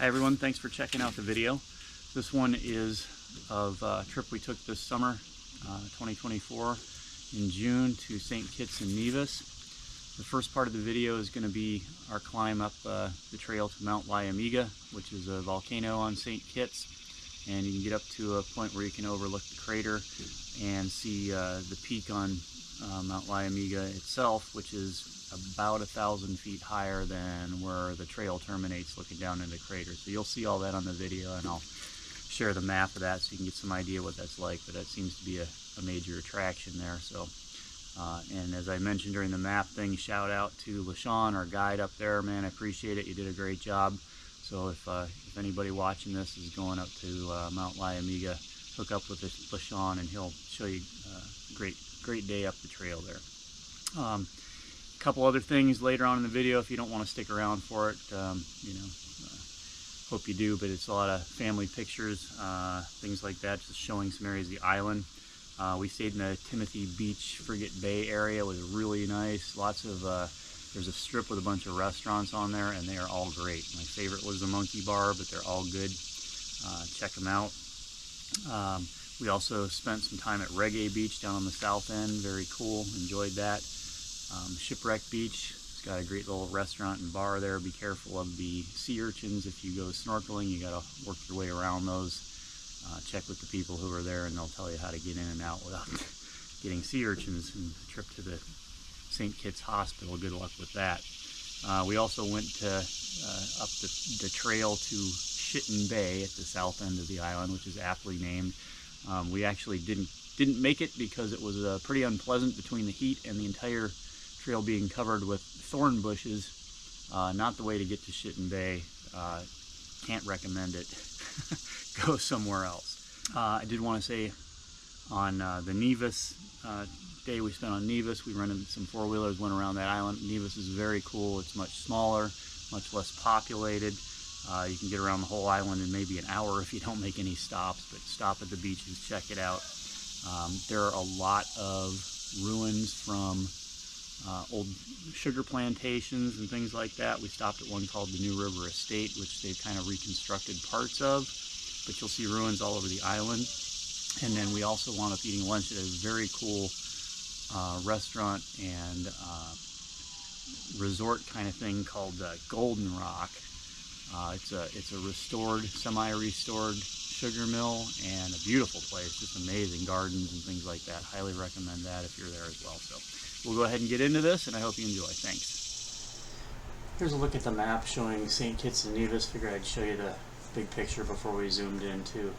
Hi everyone, thanks for checking out the video. This one is of a trip we took this summer, 2024, in June to St. Kitts and Nevis. The first part of the video is going to be our climb up the trail to Mount Liamuiga, which is a volcano on St. Kitts, and you can get up to a point where you can overlook the crater and see the peak on Mount Liamuiga itself, which is about 1,000 feet higher than where the trail terminates, looking down into the crater. So you'll see all that on the video, and I'll share the map of that so you can get some idea what that's like. But that seems to be a major attraction there. So and as I mentioned during the map thing, shout out to LaShawn, our guide up there. Man, I appreciate it. You did a great job. So if anybody watching this is going up to Mount Liamuiga, hook up with LaShawn and he'll show you a great day up the trail there. Couple other things later on in the video if you don't want to stick around for it. Hope you do, but it's a lot of family pictures, things like that, just showing some areas of the island. We stayed in the Timothy Beach Frigate Bay area. It was really nice. Lots of there's a strip with a bunch of restaurants on there, and they are all great. My favorite was the Monkey Bar, but they're all good. Check them out. We also spent some time at Reggae Beach down on the south end. Very cool. Enjoyed that. Shipwreck Beach, it's got a great little restaurant and bar there. Be careful of the sea urchins if you go snorkeling. You got to work your way around those. Check with the people who are there and they'll tell you how to get in and out without getting sea urchins. And the trip to the St. Kitts Hospital, good luck with that. We also went up the trail to Shitten Bay at the south end of the island, which is aptly named. We actually didn't make it because it was pretty unpleasant between the heat and the entire trail being covered with thorn bushes. Not the way to get to Shitten Bay. Can't recommend it. Go somewhere else. I did want to say on the Nevis day we spent on Nevis, we rented some four-wheelers, went around that island. Nevis is very cool. It's much smaller, much less populated. You can get around the whole island in maybe an hour if you don't make any stops, but stop at the beaches, check it out. There are a lot of ruins from old sugar plantations and things like that. We stopped at one called the New River Estate, which they've kind of reconstructed parts of, but you'll see ruins all over the island. And then we also wound up eating lunch at a very cool restaurant and resort kind of thing called Golden Rock. It's a restored, semi-restored sugar mill and a beautiful place, just amazing gardens and things like that. Highly recommend that if you're there as well. So we'll go ahead and get into this, and I hope you enjoy. Thanks. Here's a look at the map showing St. Kitts and Nevis. Figured I'd show you the big picture before we zoomed into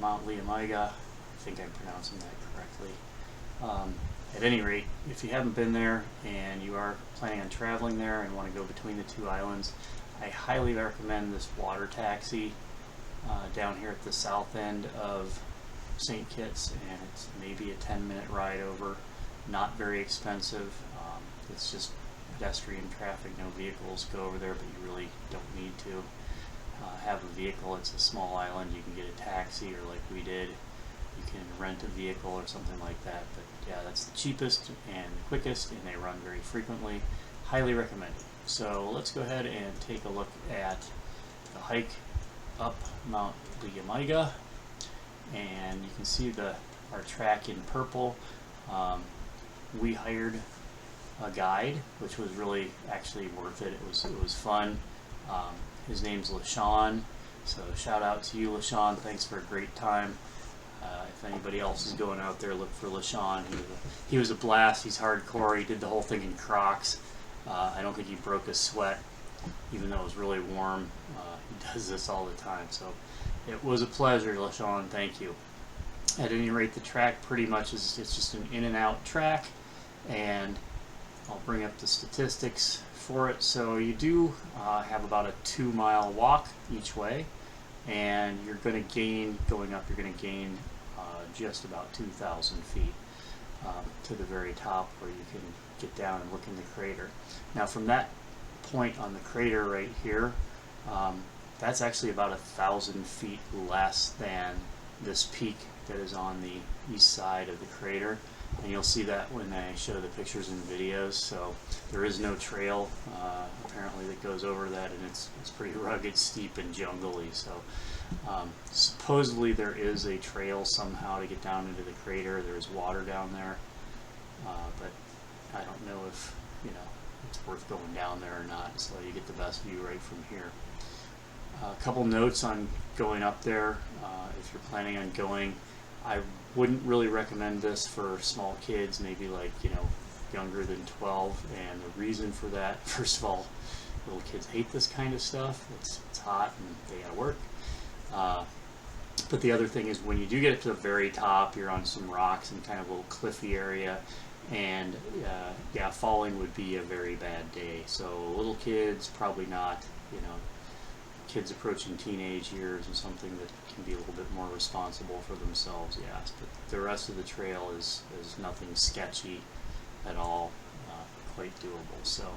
Mount Liamuiga. I think I'm pronouncing that correctly. At any rate, if you haven't been there and you are planning on traveling there and want to go between the two islands, I highly recommend this water taxi down here at the south end of St. Kitts, and it's maybe a 10-minute ride over. Not very expensive. It's just pedestrian traffic, no vehicles go over there, but you really don't need to have a vehicle. It's a small island. You can get a taxi, or like we did, you can rent a vehicle or something like that. But yeah, that's the cheapest and quickest, and they run very frequently. Highly recommended. So let's go ahead and take a look at the hike up Mount Liamuiga, and you can see our track in purple. We hired a guide, which was really actually worth it. It was fun. His name's LaShawn, so shout out to you, LaShawn. Thanks for a great time. If anybody else is going out there, look for LaShawn. He was a blast. He's hardcore. He did the whole thing in Crocs. I don't think he broke a sweat, even though it was really warm. He does this all the time, so it was a pleasure, LaShawn. Thank you. At any rate, the track pretty much it's just an in and out track, and I'll bring up the statistics for it. So you do have about a 2-mile walk each way, and you're going to gain, going up, you're going to gain just about 2,000 feet to the very top, where you can get down and look in the crater. Now from that point on the crater right here, that's actually about 1,000 feet less than this peak that is on the east side of the crater, and you'll see that when I show the pictures and videos. So there is no trail apparently that goes over that, and it's pretty rugged, steep, and jungly. So supposedly there is a trail somehow to get down into the crater. There's water down there, but I don't know if it's worth going down there or not. So you get the best view right from here. A couple notes on going up there. If you're planning on going, I wouldn't really recommend this for small kids, maybe like younger than 12. And the reason for that, first of all, little kids hate this kind of stuff. It's hot and they gotta work. But the other thing is, when you do get to the very top, you're on some rocks and kind of a little cliffy area, and yeah, falling would be a very bad day. So little kids, probably not. Kids approaching teenage years or something that can be a little bit more responsible for themselves, yes. But the rest of the trail is nothing sketchy at all, quite doable. So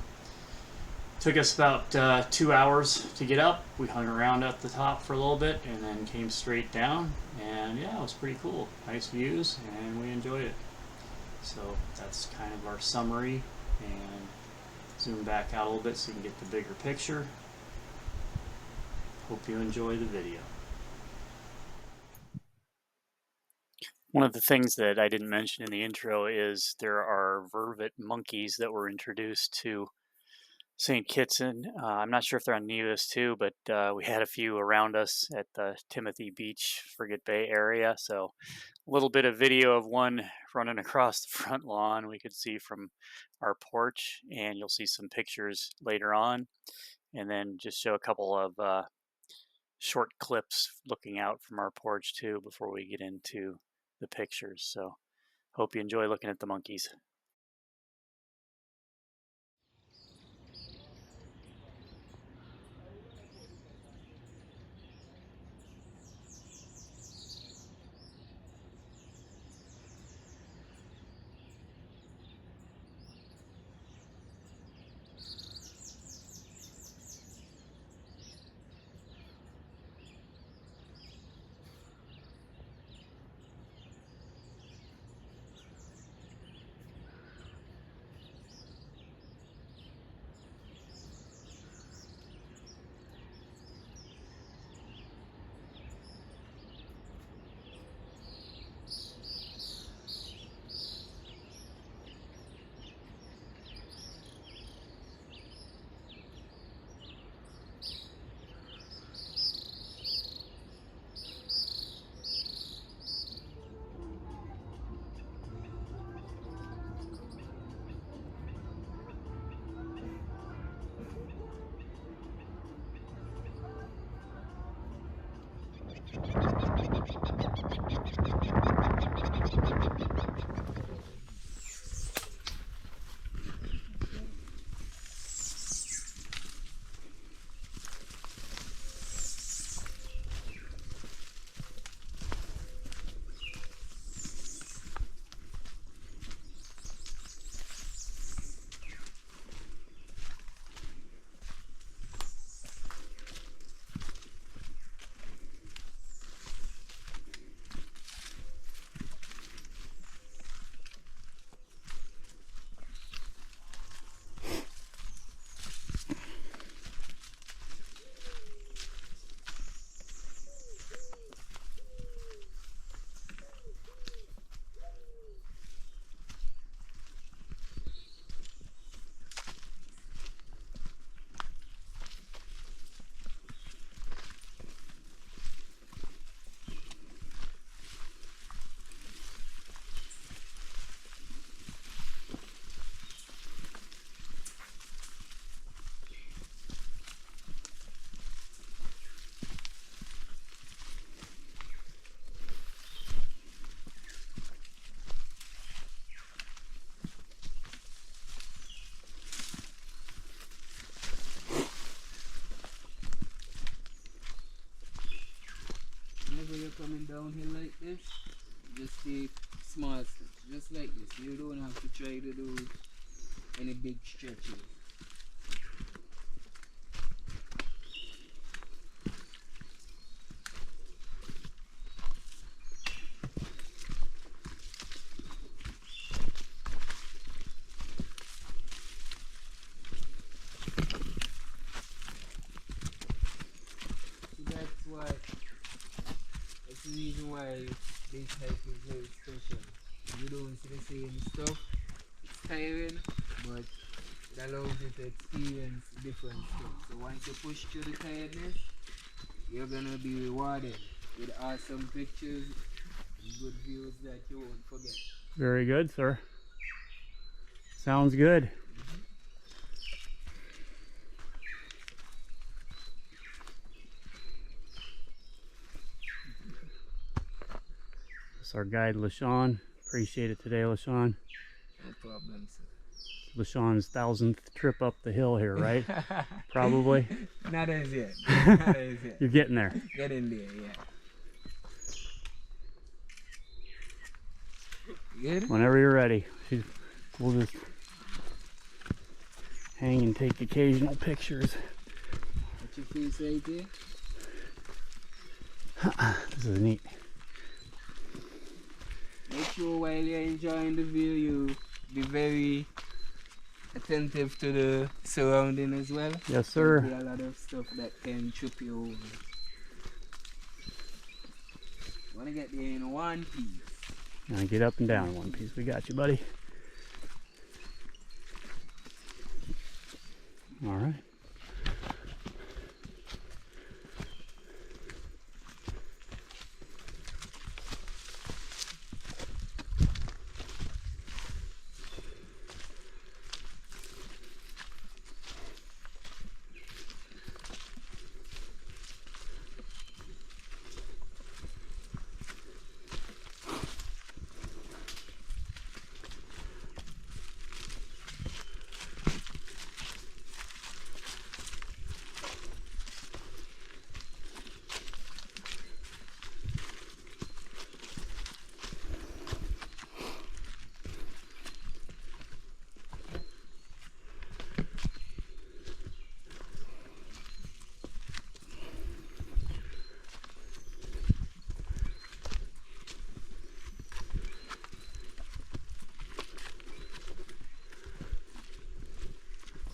took us about 2 hours to get up. We hung around at the top for a little bit and then came straight down, and yeah, it was pretty cool. Nice views, and we enjoyed it. So that's kind of our summary, and zoom back out a little bit so you can get the bigger picture. Hope you enjoy the video. One of the things that I didn't mention in the intro is there are vervet monkeys that were introduced to St. Kitson. I'm not sure if they're on Nevis too, but we had a few around us at the Timothy Beach, Frigate Bay area. So a little bit of video of one running across the front lawn we could see from our porch, and you'll see some pictures later on. And then just show a couple of short clips looking out from our porch too before we get into the pictures. So hope you enjoy looking at the monkeys. Whenever you're coming downhill like this, just take small steps, just like this. You don't have to try to do any big stretches. this hike is very special. You don't see the same stuff. It's tiring, but it allows you to experience different stuff. So once you push through the tiredness, you're gonna be rewarded with awesome pictures and good views that you won't forget. Very good, sir. Sounds good. That's our guide, LaShawn. Appreciate it today, LaShawn. No problem, sir. LaShawn's 1000th trip up the hill here, right? Probably. Not as yet. Not as yet. You're getting there. Getting there, yeah. Good? Whenever you're ready. We'll just hang and take occasional pictures. What's your face right there? This is neat. Make sure while you're enjoying the view, you be very attentive to the surrounding as well. Yes, sir. There'll be a lot of stuff that can trip you over. You want to get there in one piece. Now get up and down in one piece. We got you, buddy. All right.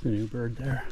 The new bird there.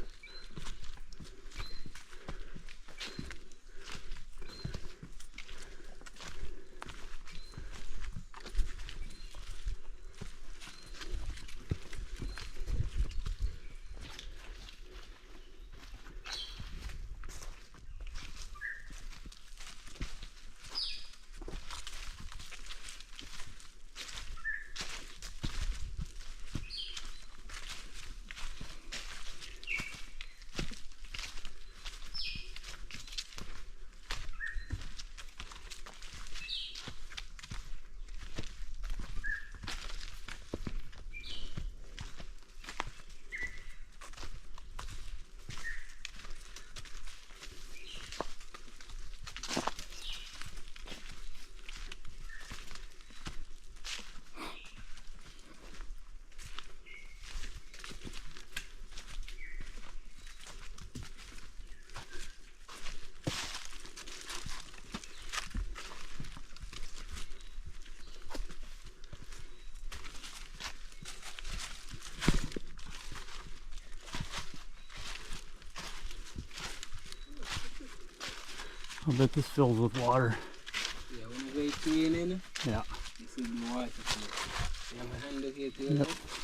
I bet this fills with water. Yeah, when you go training, Yeah. this will be water. You have a hand here to your Yep. left.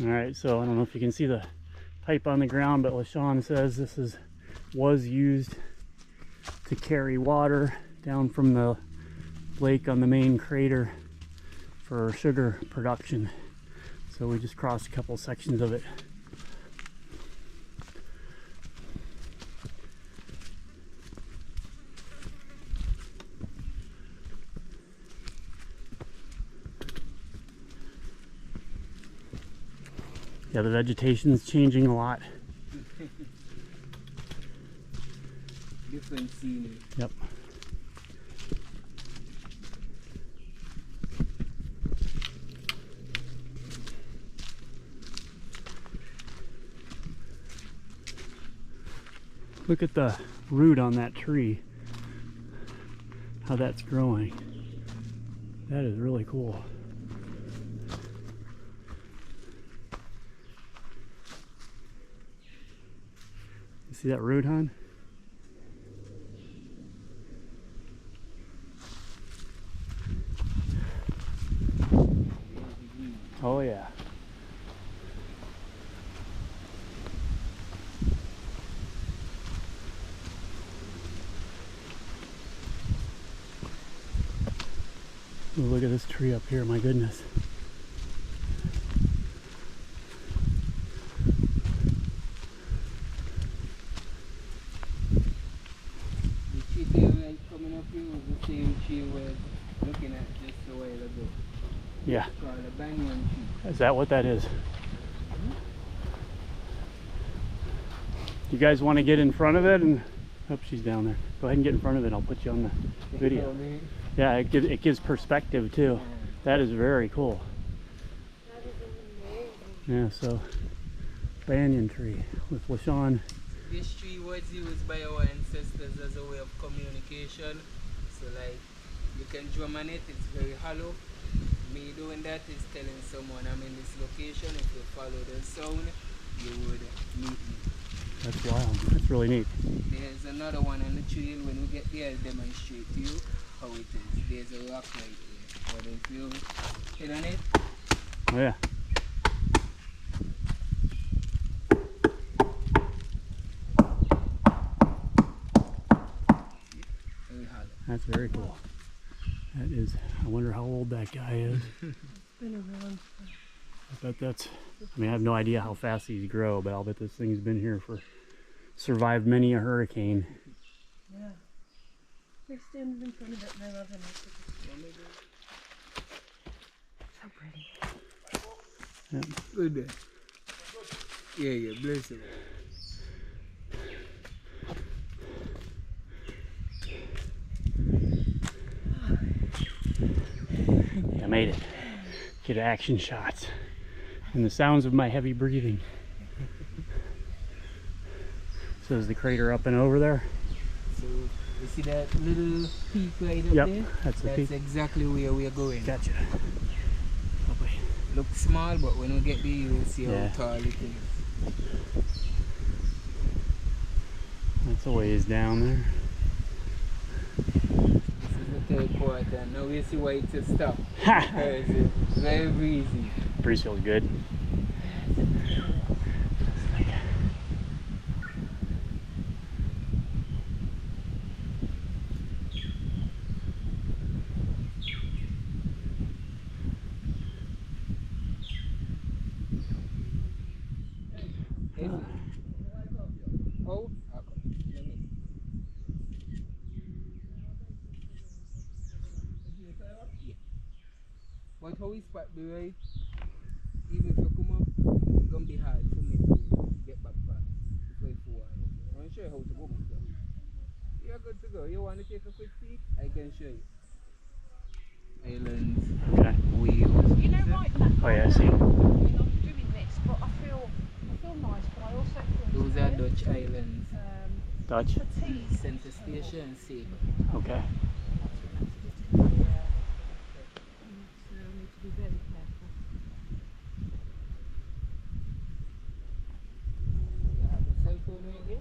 All right, so I don't know if you can see the pipe on the ground, but LaShawn says this was used to carry water down from the lake on the main crater for sugar production. So we just crossed a couple sections of it. Yeah, the vegetation's changing a lot. Different scenery. Yep. Look at the root on that tree, how that's growing. That is really cool. You see that root, hon? Oh yeah. Ooh, look at this tree up here, my goodness. The tree there coming up here was the same tree we were looking at just a while ago. Yeah. It's called a banyan tree. Is that what that is? You guys want to get in front of it? And oh, she's down there. Go ahead and get in front of it. I'll put you on the video. Yeah, it gives perspective too. That is very cool. Yeah, so banyan tree with LaShawn. This tree was used by our ancestors as a way of communication. So like you can drum on it, it's very hollow. Me doing that is telling someone I'm in this location. If you follow the sound, you would meet me. That's wild. That's really neat. There's another one on the trail. When we get there, I'll demonstrate to you how it is. There's a rock right there. But if you hit on it, Oh yeah. very hollow. That's very cool. That is, I wonder how old that guy is. It's been around. I bet that's, I mean, I have no idea how fast these grow, but I'll bet this thing's been here for, survived many a hurricane. Yeah. They're standing in front of it and I love it. So pretty. Yep. Good day. Yeah, bless you. I made it. Get action shots. And the sounds of my heavy breathing. So is the crater up and over there? So you see that little peak right up Yep, there? that's the peak. Exactly where we are going. Gotcha. Lovely. Looks small, but when we get there, you will see Yeah. how tall it is. That's a ways down there. This is the third quarter, and now we see why it's a stop. Because it's very breezy. Breeze feels good. Oh, but how is spot be right? Even if you come up, it's gonna be hard for me to get back fast. If I fall. I'm not sure how to go back there. You're good to go. You want to take a quick peek? I can show you. Islands, Okay. whales. You know, right back Oh yeah, I see. I mean, I'm doing this, but I feel nice, but I also feel Those are tired. Dutch islands. Dutch? Fatigue. Center Station and Sabre. Okay. So I need to be very careful. You have a cell phone right here?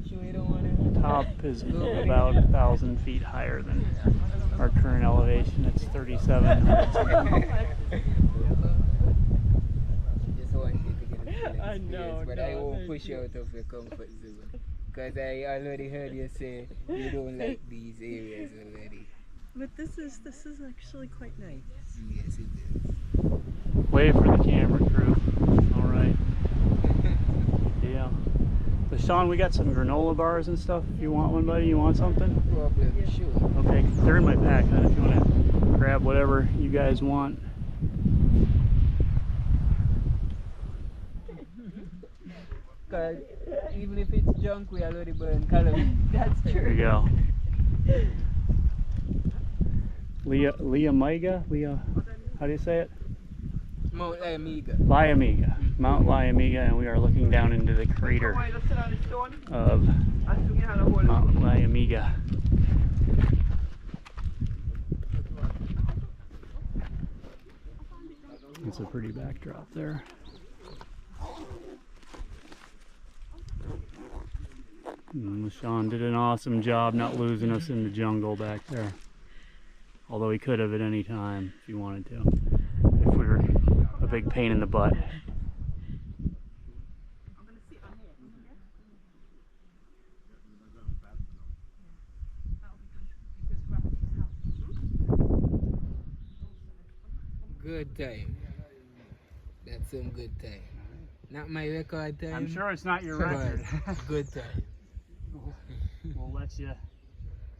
Sure you don't want to? Top is about 1,000 feet higher than our current elevation. It's 37. Just want you to get a full I know, experience, but no, I won't thank push you out of your comfort zone. Because I already heard you say you don't like these areas already. But this is actually quite nice. Yes, it is. Wave for the camera crew. All right. Yeah. LaShawn, we got some granola bars and stuff. If you want one, buddy, you want something? Problem, sure. Okay, they're in my pack, huh? If you want to grab whatever you guys want. Cause even if it's junk, we already burn calories. That's There true. you go. Liamuiga? How do you say it? Mount Liamuiga. Liamuiga. Mount Liamuiga, and we are looking down into the crater of Mount Liamuiga. It's a pretty backdrop there. Sean did an awesome job not losing us in the jungle back there. Although he could have at any time if he wanted to. If we were a big pain in the butt. Good time. That's some good time. Not my record time. I'm sure it's not your but record. good time. We'll let you.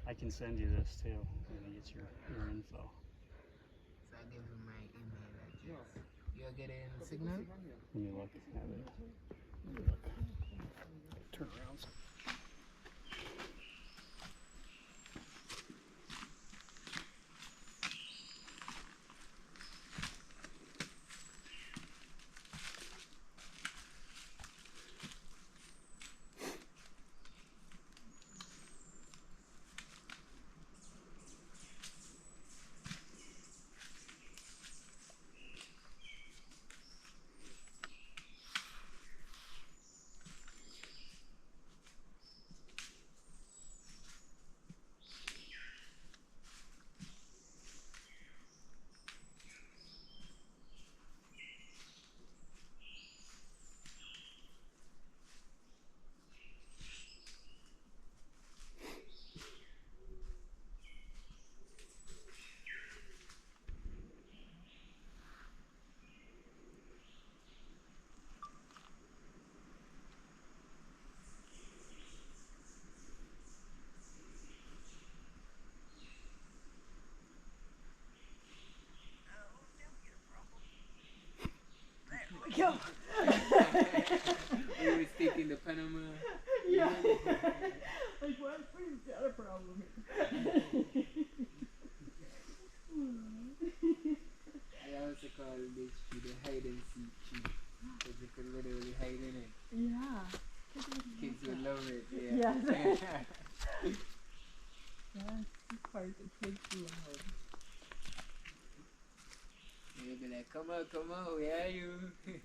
I can send you this too. Maybe get your info. So I give you my email address. You're getting signal? Let me look. Let me look. Turn around. Go. We were sticking the Panama. Yeah. Like, what is that a problem? I also call this tree the hide and seek tree. Because you could literally hide in it. Yeah. Kids would love it. Yeah. Yes. Yes, this part the kids love. You'll be like, come on, where are you? It'd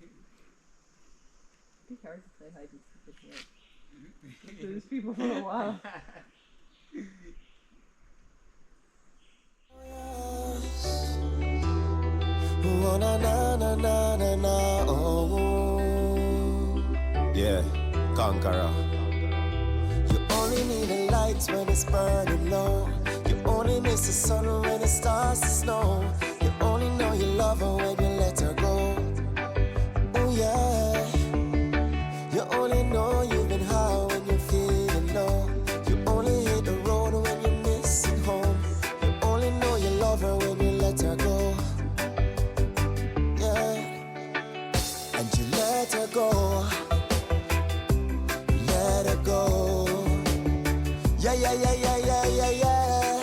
be hard to play hide and seek with kids. Lose people for a while. Oh, na, na, na, na, na, na, oh. Yeah, conqueror. You only need the lights when it's burning low. You only miss the sun when it starts to snow. You only know you love her when you let her go. Oh yeah. You only know you've been high when you're feeling low. You only hit the road when you're missing home. You only know you love her when you let her go. And you let her go. Let her go. Yeah, yeah, yeah, yeah, yeah, yeah, yeah.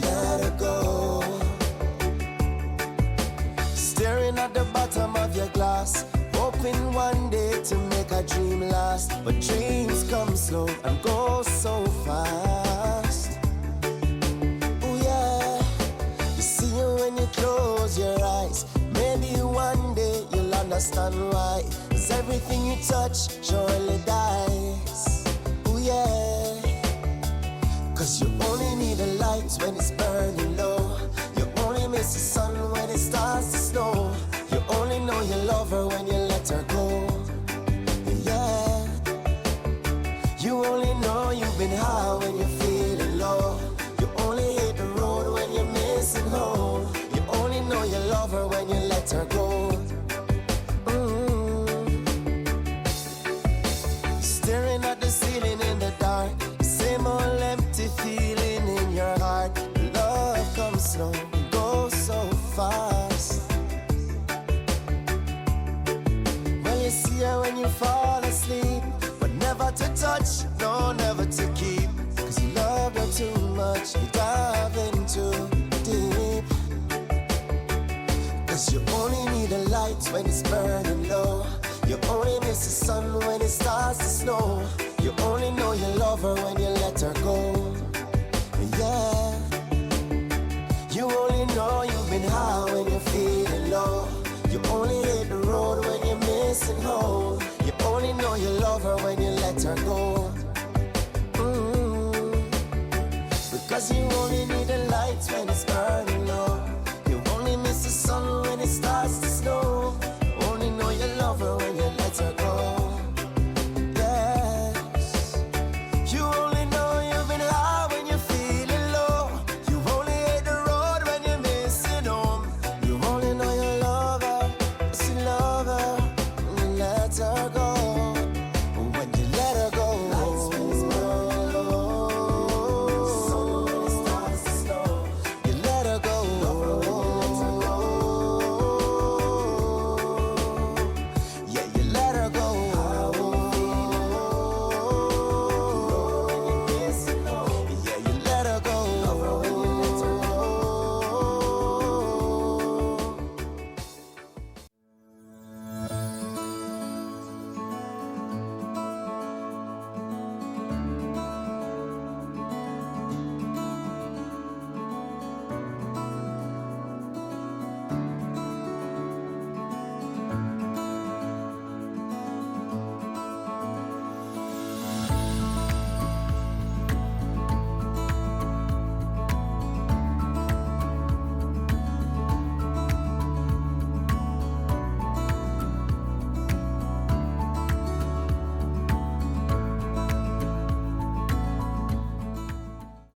Let her go. Staring at the bottom of your glass, hoping one day to make a dream last. But dreams come slow and go so fast. Oh yeah. You see you when you close your eyes. Maybe one day you'll understand why. 'Cause everything you touch surely dies. Oh yeah. 'Cause you only need the lights when it's burning low. You only miss the sun when it starts to snow. You only know you love her when you let her go. Yeah. You only know you've been high when you're feeling low. You only hit the road when you're missing home. You only know you love her when you let her go. Staring at the ceiling in the dark, same old empty feeling in your heart. Love comes slow, goes so fast. Well, you see her when you fall never to touch, no, never to keep. Cause you loved her too much, you dive in too deep. Cause you only need the lights when it's burning low. You only miss the sun when it starts to snow. You only know you love her when you let her go. Yeah. You only know you've been high when you're feeling low. You only hit the road when you're missing home. You only know you love her when you let her go. Because you only need